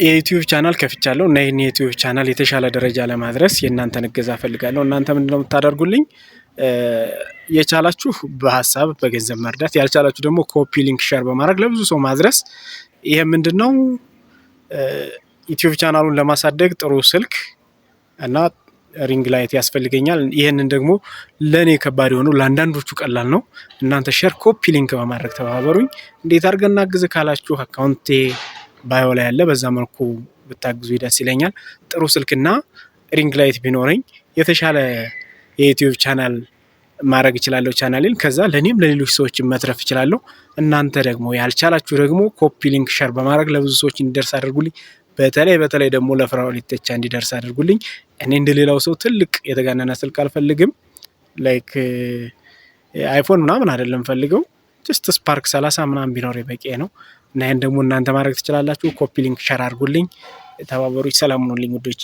የዩቲዩብ ቻናል ከፍቻለሁ እና ይህን የዩቲዩብ ቻናል የተሻለ ደረጃ ለማድረስ የእናንተን እገዛ ፈልጋለሁ። እናንተ ምንድነው የምታደርጉልኝ? የቻላችሁ በሀሳብ በገንዘብ መርዳት፣ ያልቻላችሁ ደግሞ ኮፒ ሊንክ ሸር በማድረግ ለብዙ ሰው ማድረስ። ይሄ ምንድነው ዩቲዩብ ቻናሉን ለማሳደግ ጥሩ ስልክ እና ሪንግ ላይት ያስፈልገኛል። ይህንን ደግሞ ለእኔ ከባድ የሆኑ ለአንዳንዶቹ ቀላል ነው። እናንተ ሼር ኮፒ ሊንክ በማድረግ ተባበሩኝ። እንዴት አድርገን እናግዝ ካላችሁ አካውንቴ ባዮ ላይ ያለ፣ በዛ መልኩ ብታግዙ ደስ ይለኛል። ጥሩ ስልክና ሪንግ ላይት ቢኖረኝ የተሻለ የዩቲዩብ ቻናል ማድረግ እችላለሁ ቻናሌን። ከዛ ለእኔም ለሌሎች ሰዎች መትረፍ እችላለሁ። እናንተ ደግሞ ያልቻላችሁ ደግሞ ኮፒ ሊንክ ሸር በማድረግ ለብዙ ሰዎች እንዲደርስ አድርጉልኝ። በተለይ ደግሞ ለፍራኦል ኢቴቻ እንዲደርስ አድርጉልኝ። እኔ እንደሌላው ሰው ትልቅ የተጋነነ ስልክ አልፈልግም። ላይክ አይፎን ምናምን አይደለም ፈልገው፣ ጀስት ስፓርክ 30 ምናምን ቢኖር በቂ ነው። እና ይህን ደግሞ እናንተ ማድረግ ትችላላችሁ። ኮፒ ሊንክ ሸር አድርጉልኝ፣ ተባበሩኝ። ሰላም ሁኑልኝ ውዶቼ።